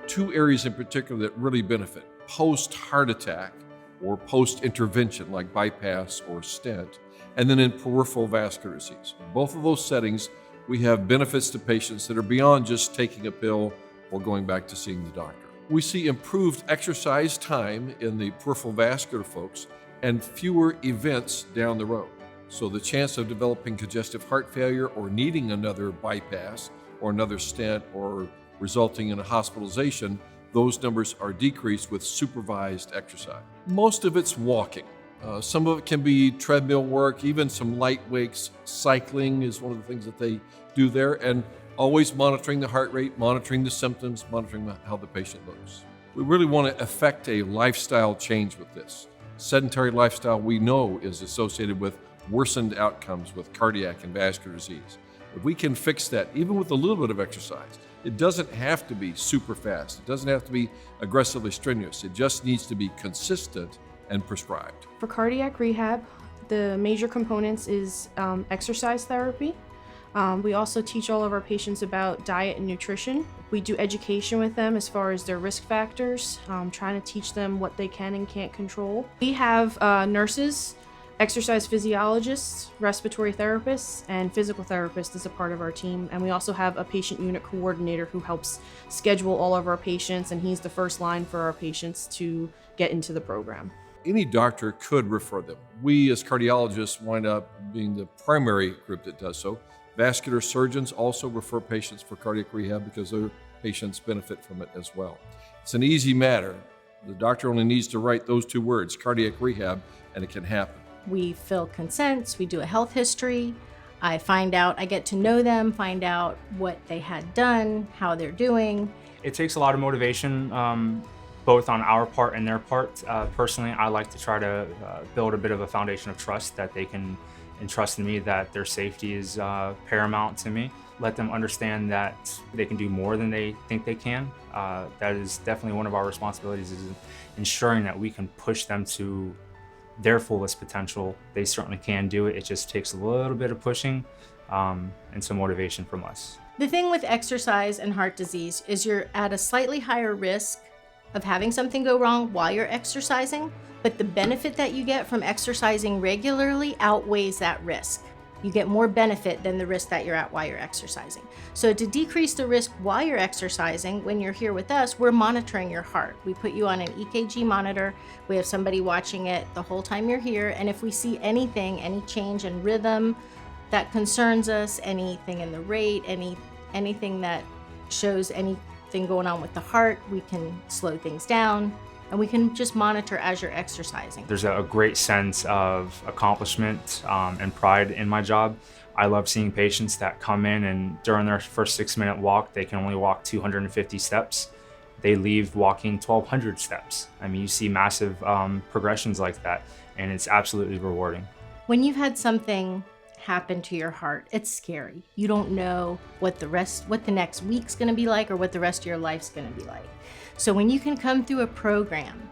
two areas in particular that really benefit: post-heart attack or post-intervention like bypass or stent, and then in peripheral vascular disease. In both of those settings, we have benefits to patients that are beyond just taking a pill or going back to seeing the doctor. We see improved exercise time in the peripheral vascular folks and fewer events down the road. So the chance of developing congestive heart failure or needing another bypass or another stent or resulting in a hospitalization, those numbers are decreased with supervised exercise. Most of it's walking. Some of it can be treadmill work, even some light weights. Cycling is one of the things that they do there, and always monitoring the heart rate, monitoring the symptoms, monitoring how the patient looks. We really want to effect a lifestyle change with this. Sedentary lifestyle, we know, is associated with worsened outcomes with cardiac and vascular disease. If we can fix that, even with a little bit of exercise, it doesn't have to be super fast. It doesn't have to be aggressively strenuous. It just needs to be consistent and prescribed. For cardiac rehab, the major components is exercise therapy. We also teach all of our patients about diet and nutrition. We do education with them as far as their risk factors, trying to teach them what they can and can't control. We have nurses, exercise physiologists, respiratory therapists, and physical therapists as a part of our team. And we also have a patient unit coordinator who helps schedule all of our patients, and he's the first line for our patients to get into the program. Any doctor could refer them. We as cardiologists wind up being the primary group that does so. Vascular surgeons also refer patients for cardiac rehab because their patients benefit from it as well. It's an easy matter. The doctor only needs to write those two words, cardiac rehab, and it can happen. We fill consents, we do a health history. I get to know them, find out what they had done, how they're doing. It takes a lot of motivation, both on our part and their part. Personally, I like to try to build a bit of a foundation of trust that they can entrust in me, that their safety is paramount to me. Let them understand that they can do more than they think they can. That is definitely one of our responsibilities, is ensuring that we can push them to their fullest potential. They certainly can do it. It just takes a little bit of pushing and some motivation from us. The thing with exercise and heart disease is you're at a slightly higher risk of having something go wrong while you're exercising, but the benefit that you get from exercising regularly outweighs that risk. You get more benefit than the risk that you're at while you're exercising. So to decrease the risk while you're exercising, when you're here with us, we're monitoring your heart. We put you on an EKG monitor. We have somebody watching it the whole time you're here. And if we see anything, any change in rhythm that concerns us, anything in the rate, anything that shows anything going on with the heart, we can slow things down. And we can just monitor as you're exercising. There's a great sense of accomplishment and pride in my job. I love seeing patients that come in and during their first 6-minute walk, they can only walk 250 steps. They leave walking 1,200 steps. I mean, you see massive progressions like that, and it's absolutely rewarding. When you've had something happen to your heart, it's scary. You don't know what the next week's gonna be like or what the rest of your life's gonna be like. So when you can come through a program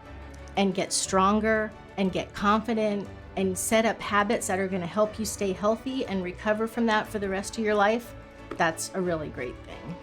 and get stronger and get confident and set up habits that are going to help you stay healthy and recover from that for the rest of your life, that's a really great thing.